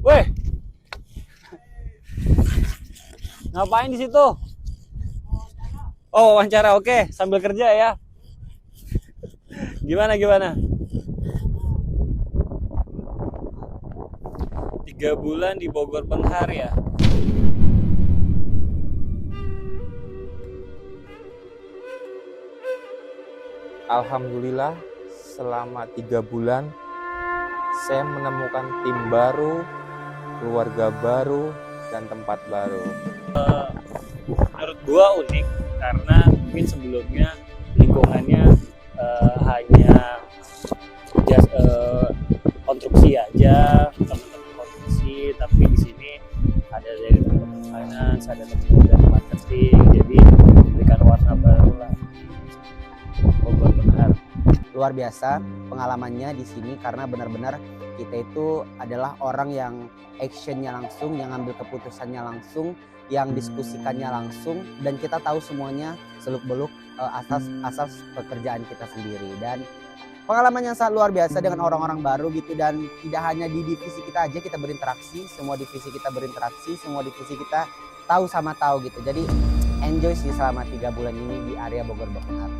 Weh, ngapain di situ? Oh, wawancara, oke. Sambil kerja ya. Gimana? 3 bulan di Bogor Benghar ya. Alhamdulillah selama 3 bulan saya menemukan tim baru, keluarga baru, dan tempat baru. Menurut gua unik karena mungkin sebelumnya lingkungannya hanya konstruksi aja, teman-teman konstruksi, tapi di sini ada dari teman-teman finance, ada teman dari marketing, jadi memberikan warna baru lah. Bogor Benghar. Luar biasa pengalamannya di sini karena benar-benar kita itu adalah orang yang actionnya langsung, yang ambil keputusannya langsung, yang diskusikannya langsung, dan kita tahu semuanya seluk-beluk asas pekerjaan kita sendiri. Dan pengalaman yang sangat luar biasa dengan orang-orang baru gitu, dan tidak hanya di divisi kita aja kita berinteraksi, semua divisi kita berinteraksi, semua divisi kita tahu sama tahu gitu. Jadi enjoy sih selama 3 bulan ini di area Bogor Benghar.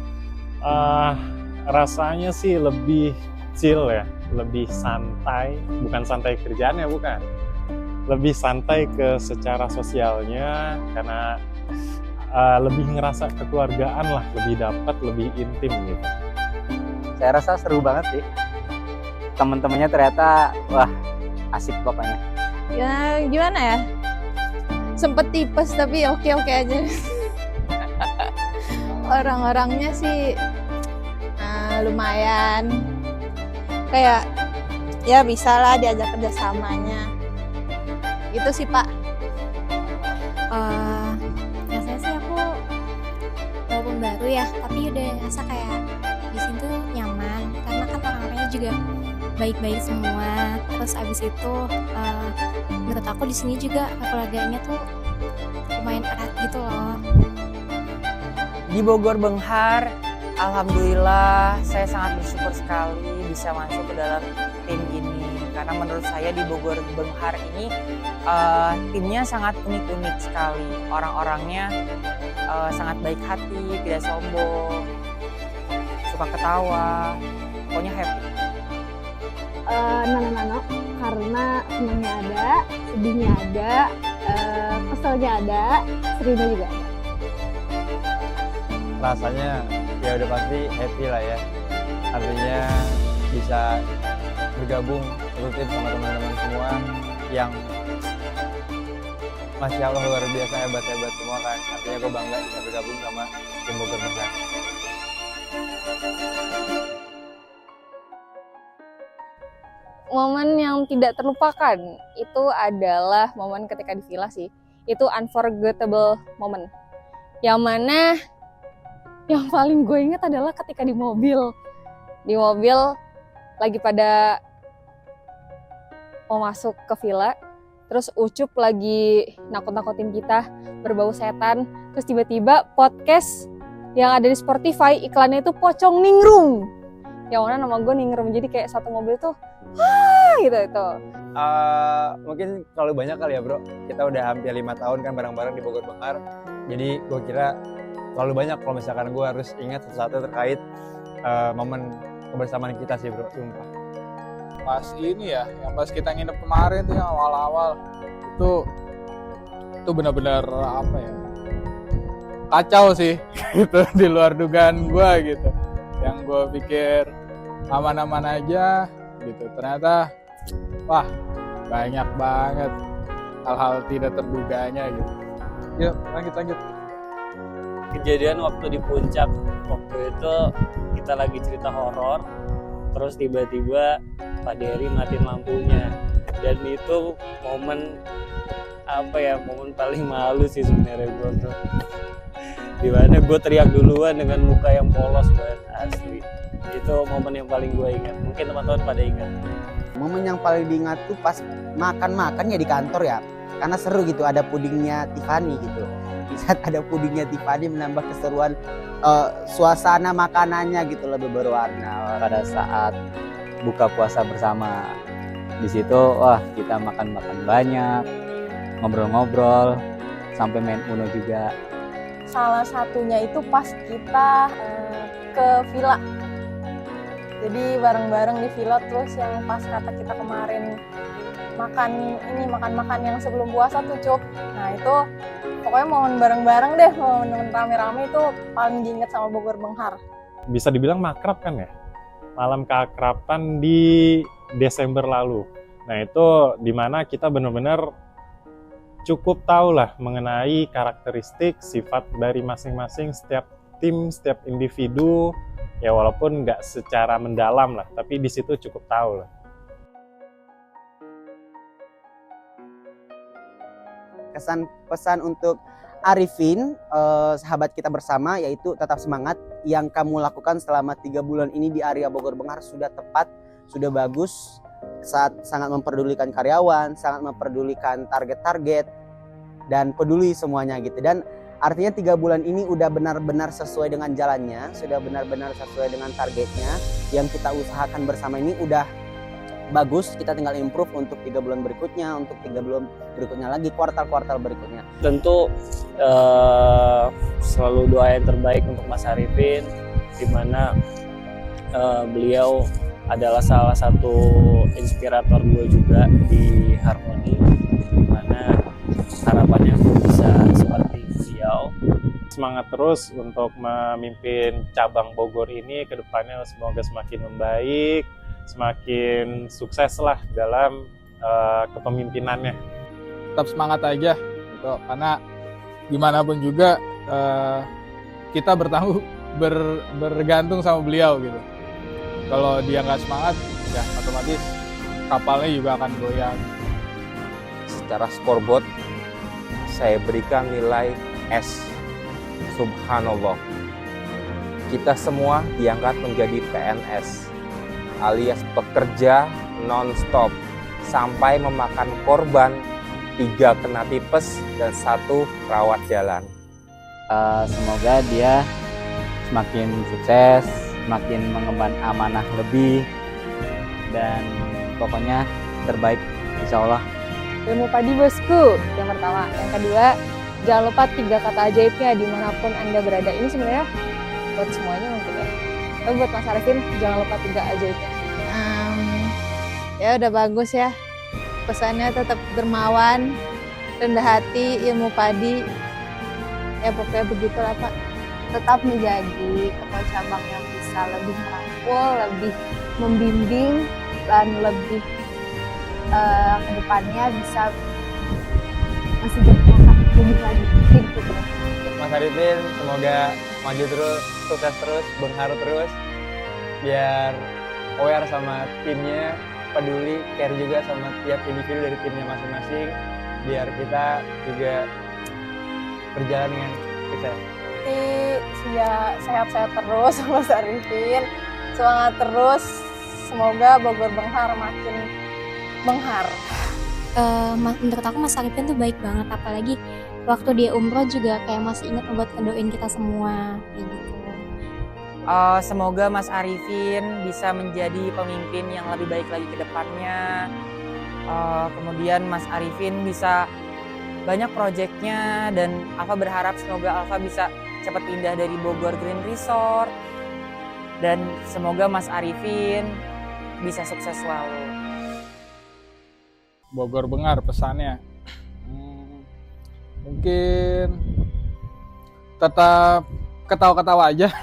Rasanya sih lebih chill ya, lebih santai, bukan santai kerjaannya bukan, lebih santai ke secara sosialnya karena lebih ngerasa kekeluargaan lah, lebih dapat, lebih intim gitu. Saya rasa seru banget sih, teman-temannya ternyata wah asik pokoknya. Ya gimana ya, sempet tipes tapi oke aja. Orang-orangnya sih lumayan, kayak ya bisa lah diajak kerjasamanya gitu sih Pak. Rasanya sih aku walaupun baru ya, tapi udah ngerasa kayak di sini tuh nyaman karena kan orang-orangnya juga baik-baik semua. Terus abis itu menurut aku di sini juga keluarganya tuh lumayan erat gitu loh. Di Bogor Benghar, alhamdulillah saya sangat bersyukur sekali bisa masuk ke dalam tim ini, karena menurut saya di Bogor Benghar ini timnya sangat unik-unik sekali. Orang-orangnya sangat baik hati, tidak sombong, suka ketawa, pokoknya happy. Nano karena senangnya ada, sedihnya ada, keselnya ada, serunya juga ada. Rasanya ya udah pasti happy lah ya, artinya bisa bergabung satu tim sama teman-teman semua yang Masya Allah luar biasa hebat-hebat semua kan. Artinya gue bangga bisa bergabung sama tim Bogor Benghar. Momen yang tidak terlupakan itu adalah momen ketika di villa sih. Itu unforgettable moment. Yang mana yang paling gue ingat adalah ketika di mobil. Di mobil lagi pada mau masuk ke villa, terus Ucup lagi nakut-nakutin kita berbau setan, terus tiba-tiba podcast yang ada di Spotify iklannya itu Pocong Ningrum, yang mana nama gue Ningrum, jadi kayak satu mobil tuh gitu itu. Mungkin terlalu banyak kali ya bro, kita udah hampir 5 tahun kan bareng-bareng di Bogor Benghar, jadi gue kira terlalu banyak kalau misalkan gue harus ingat satu-satu terkait momen kebersamaan kita sih bro, sumpah. Pas ini ya, yang pas kita nginep kemarin tuh yang awal-awal itu benar-benar apa ya, kacau sih gitu, di luar dugaan gue gitu. Yang gue pikir aman-aman aja gitu, ternyata wah banyak banget hal-hal tidak terduganya gitu. Yuk lanjut. Kejadian waktu di puncak, waktu itu kita lagi cerita horor, terus tiba-tiba Pak Dery matiin lampunya, dan itu momen momen paling malu sih sebenarnya gue bro. Dimana gue teriak duluan dengan muka yang polos banget, asli. Itu momen yang paling gue ingat, mungkin teman-teman pada ingat. Momen yang paling diingat tuh pas makan ya di kantor ya, karena seru gitu, ada pudingnya Tiffany gitu. Di saat ada pudingnya Tiffany menambah keseruan, suasana makanannya gitu lebih berwarna. Pada saat buka puasa bersama Di situ wah kita makan-makan banyak, ngobrol-ngobrol, sampai main Uno juga. Salah satunya itu pas kita ke villa. Jadi bareng-bareng di villa, terus yang pas kata kita kemarin makan yang sebelum puasa tuh Cuk. Nah itu pokoknya momen bareng-bareng deh, momen rame-rame itu paling diinget sama Bogor Benghar. Bisa dibilang makrab kan ya? Malam keakraban di Desember lalu. Nah itu dimana kita benar-benar cukup tahu lah mengenai karakteristik, sifat dari masing-masing setiap tim, setiap individu. Ya walaupun nggak secara mendalam lah, tapi di situ cukup tahu lah. Pesan untuk Arifin, sahabat kita bersama, yaitu tetap semangat. Yang kamu lakukan selama 3 bulan ini di area Bogor Benghar sudah tepat, sudah bagus. Sangat memperdulikan karyawan, sangat memperdulikan target-target, dan peduli semuanya gitu. Dan artinya 3 bulan ini udah benar-benar sesuai dengan jalannya, sudah benar-benar sesuai dengan targetnya. Yang kita usahakan bersama ini udah bagus, kita tinggal improve untuk 3 bulan berikutnya, untuk 3 bulan berikutnya lagi, kuartal-kuartal berikutnya. Tentu selalu doa yang terbaik untuk Mas Arifin, di mana beliau adalah salah satu inspirator gue juga di Harmoni, di mana harapannya gue bisa seperti beliau. Semangat terus untuk memimpin cabang Bogor ini ke depannya, semoga semakin membaik, semakin sukses lah dalam kepemimpinannya. Tetap semangat aja gitu, karena gimana pun juga kita bergantung sama beliau gitu. Kalau dia nggak semangat, ya otomatis kapalnya juga akan goyang. Secara scoreboard, saya berikan nilai S. Subhanallah. Kita semua diangkat menjadi PNS, alias pekerja non-stop, sampai memakan korban 3 kena tipes dan 1 rawat jalan. Semoga dia semakin sukses, semakin mengemban amanah lebih, dan pokoknya terbaik insya Allah. Ilmu padi bosku, yang pertama. Yang kedua, jangan lupa 3 kata ajaibnya dimanapun Anda berada. Ini sebenarnya buat semuanya mungkin ya. Tapi buat Mas Arifin, jangan lupa 3 ajaibnya. Ya udah bagus ya. Pesannya tetap dermawan, rendah hati, ilmu padi. Ya pokoknya begitulah Pak. Tetap menjadi ketua cabang yang bisa lebih merangkul, lebih membimbing, dan lebih ke depannya bisa masih berkembang lebih lagi. Gitu. Mas Arifin, semoga maju terus, sukses terus, Benghar terus, biar aware sama timnya, peduli, care juga sama tiap individu dari timnya masing-masing, biar kita juga berjalan dengan sukses. Sehat-sehat terus Mas Arifin, semangat terus, semoga Bogor Benghar makin benghar. Menurut aku Mas Arifin tuh baik banget, apalagi waktu dia umroh juga kayak masih ingat buat ngedoain kita semua kayak gitu. Semoga Mas Arifin bisa menjadi pemimpin yang lebih baik lagi ke depannya. Kemudian Mas Arifin bisa banyak proyeknya, dan Alfa berharap semoga Alfa bisa cepat pindah dari Bogor Green Resort, dan semoga Mas Arifin bisa sukses selalu. Bogor Benghar pesannya mungkin tetap ketawa-ketawa aja.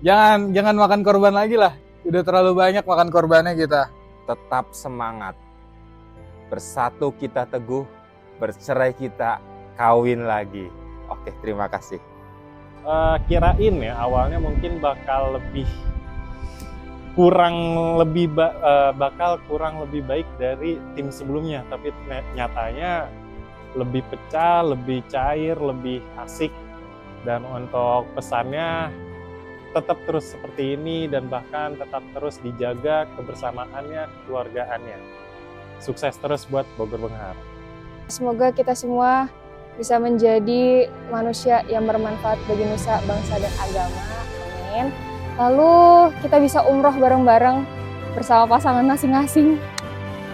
jangan makan korban lagi lah, udah terlalu banyak makan korbannya kita. Tetap semangat, bersatu kita teguh, bercerai kita kawin lagi. Oke, terima kasih. Kirain ya awalnya mungkin bakal kurang lebih baik dari tim sebelumnya, tapi nyatanya lebih pecah, lebih cair, lebih asik. Dan untuk pesannya tetap terus seperti ini, dan bahkan tetap terus dijaga kebersamaannya, kekeluargaannya. Sukses terus buat Bogor Benghar. Semoga kita semua bisa menjadi manusia yang bermanfaat bagi nusa, bangsa, dan agama. Amin. Lalu kita bisa umroh bareng-bareng bersama pasangan masing-masing.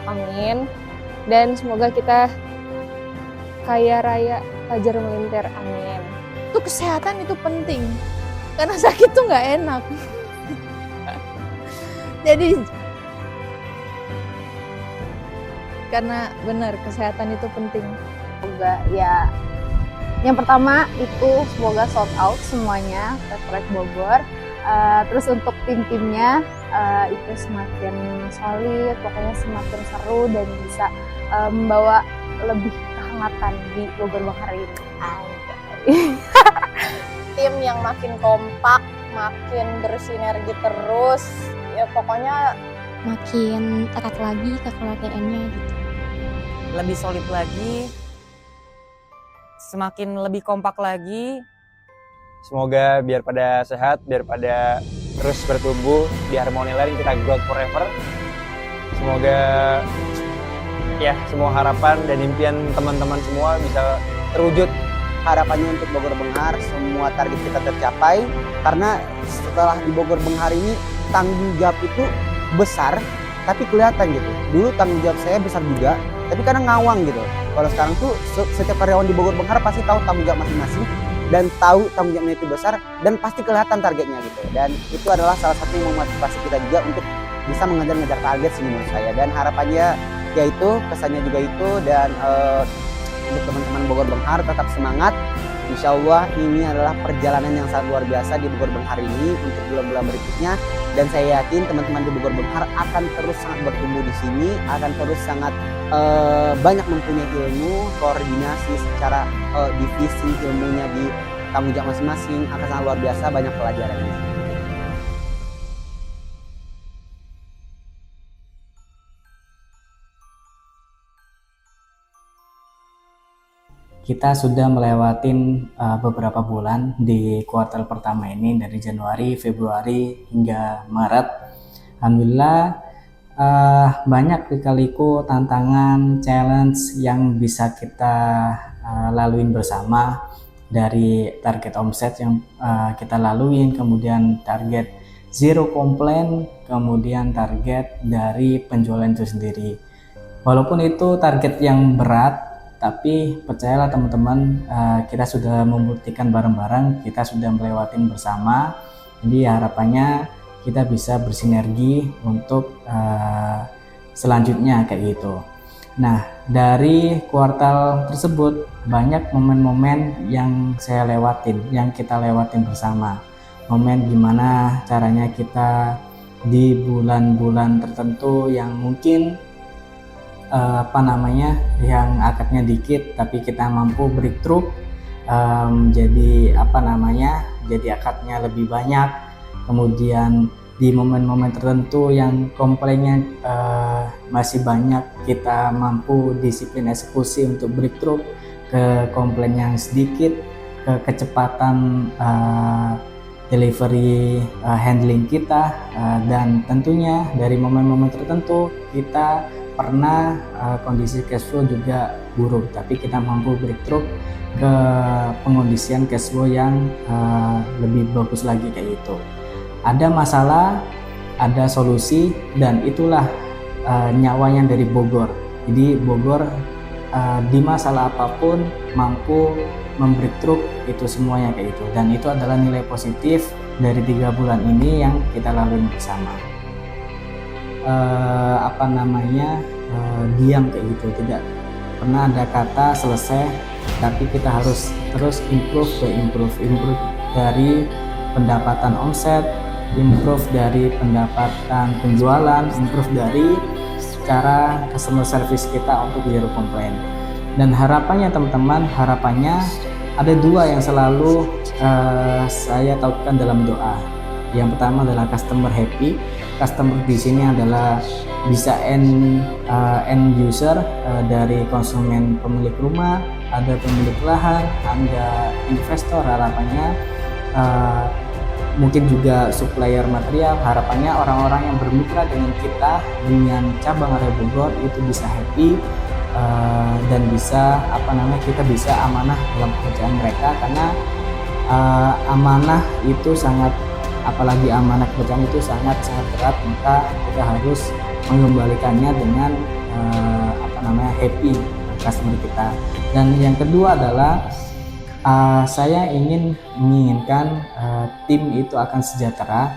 amin. Dan semoga kita kaya raya, fajar melintir, amin. Itu kesehatan itu penting, karena sakit tuh nggak enak. Jadi karena benar kesehatan itu penting. Semoga ya yang pertama itu semoga sold out semuanya Track Bogor. Terus untuk tim-timnya itu semakin solid, pokoknya semakin seru dan bisa membawa lebih kehangatan di Bogor Bahar ini. Tim yang makin kompak, makin bersinergi terus, ya pokoknya Makin erat lagi kekeluargaannya gitu. Lebih solid lagi, semakin lebih kompak lagi. Semoga biar pada sehat, biar pada terus bertumbuh di Harmony Land, kita growth forever. Semoga ya semua harapan dan impian teman-teman semua bisa terwujud. Harapannya untuk Bogor Benghar semua target kita tercapai, karena setelah di Bogor Benghar ini tanggung jawab itu besar tapi kelihatan gitu. Dulu tanggung jawab saya besar juga tapi kadang ngawang gitu. Kalau sekarang tuh setiap karyawan di Bogor Benghar pasti tahu tanggung jawab masing-masing dan tahu tanggung jawabnya itu besar dan pasti kelihatan targetnya gitu. Dan itu adalah salah satu yang memotivasi kita juga untuk bisa mengejar target sih menurut saya. Dan harapannya yaitu kesannya juga itu, dan untuk teman-teman Bogor Benghar tetap semangat. Insya Allah ini adalah perjalanan yang sangat luar biasa di Bogor Benghar ini untuk bulan-bulan berikutnya. Dan saya yakin teman-teman di Bogor Benghar akan terus sangat bertumbuh di sini, akan terus sangat banyak mempunyai ilmu, koordinasi secara divisi ilmunya di tanggung jawab masing-masing akan sangat luar biasa, banyak pelajarannya. Kita sudah melewatin beberapa bulan di kuartal pertama ini, dari Januari, Februari hingga Maret. Alhamdulillah banyak lika-liku tantangan, challenge yang bisa kita laluin bersama, dari target omset yang kita laluin, kemudian target zero complaint, kemudian target dari penjualan itu sendiri. Walaupun itu target yang berat, tapi percayalah teman-teman, kita sudah membuktikan bareng-bareng, kita sudah melewatin bersama. Jadi harapannya kita bisa bersinergi untuk selanjutnya kayak gitu. Nah, dari kuartal tersebut banyak momen-momen yang saya lewatin, yang kita lewatin bersama. Momen gimana caranya kita di bulan-bulan tertentu yang mungkin yang akadnya dikit tapi kita mampu breakthrough, jadi jadi akadnya lebih banyak. Kemudian di momen-momen tertentu yang komplainnya masih banyak, kita mampu disiplin eksekusi untuk breakthrough ke komplain yang sedikit, ke kecepatan delivery handling kita, dan tentunya dari momen-momen tertentu kita pernah kondisi cash flow juga buruk, tapi kita mampu breakthrough ke pengondisian cash flow yang lebih bagus lagi kayak gitu. Ada masalah, ada solusi, dan itulah nyawanya dari Bogor. Jadi Bogor di masalah apapun mampu membreakthrough itu semuanya kayak gitu, dan itu adalah nilai positif dari 3 bulan ini yang kita lalui bersama. Diam kayak gitu, tidak pernah ada kata selesai, tapi kita harus terus improve dari pendapatan omset, improve dari pendapatan penjualan, improve dari cara customer service kita untuk zero complaint. Dan harapannya teman-teman, ada 2 yang selalu saya tautkan dalam doa. Yang pertama adalah customer happy. Customer di sini adalah bisa end user, dari konsumen pemilik rumah, ada pemilik lahan, ada investor. Harapannya mungkin juga supplier material. Harapannya orang-orang yang bermitra dengan kita, dengan cabang area Bogor itu bisa happy, dan bisa kita bisa amanah dalam pekerjaan mereka, karena amanah itu apalagi amanah pekerjaan itu sangat berat, maka kita harus mengembalikannya dengan happy customer kita. Dan yang kedua adalah saya menginginkan tim itu akan sejahtera.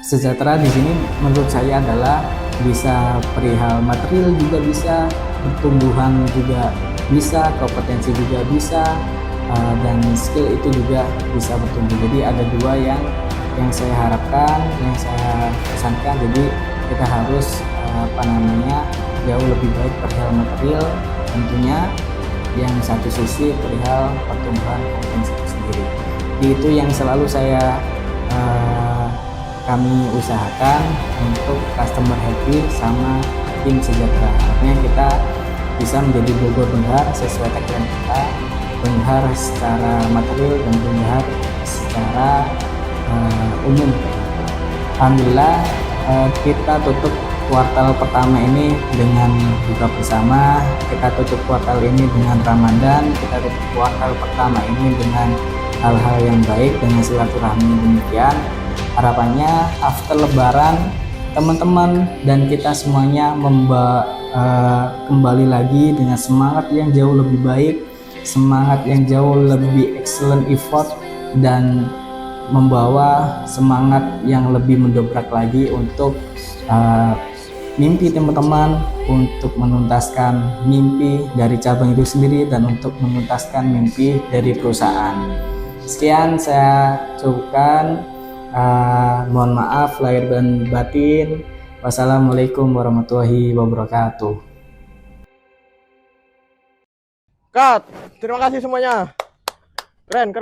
Sejahtera di sini menurut saya adalah bisa perihal material juga bisa, pertumbuhan juga bisa, kompetensi juga bisa, dan skill itu juga bisa bertumbuh. Jadi ada dua yang saya harapkan, yang saya pesankan. Jadi kita harus jauh lebih baik perihal material tentunya, yang satu sisi perihal pertumbuhan kompetensi itu sendiri. Itu yang selalu kami usahakan untuk customer happy sama tim sejahtera. Artinya kita bisa menjadi Bogor Benghar sesuai tagline kita, Benghar secara material dan Benghar secara umum. Alhamdulillah kita tutup kuartal pertama ini dengan buka bersama, kita tutup kuartal ini dengan Ramadan, kita tutup kuartal pertama ini dengan hal-hal yang baik, dengan silaturahmi demikian. Harapannya after Lebaran teman-teman dan kita semuanya kembali lagi dengan semangat yang jauh lebih baik, semangat yang jauh lebih excellent effort, dan membawa semangat yang lebih mendobrak lagi untuk mimpi teman-teman, untuk menuntaskan mimpi dari cabang itu sendiri dan untuk menuntaskan mimpi dari perusahaan. Sekian saya cukupkan. Mohon maaf lahir dan batin. Wassalamualaikum warahmatullahi wabarakatuh. Cut. Terima kasih semuanya. Keren.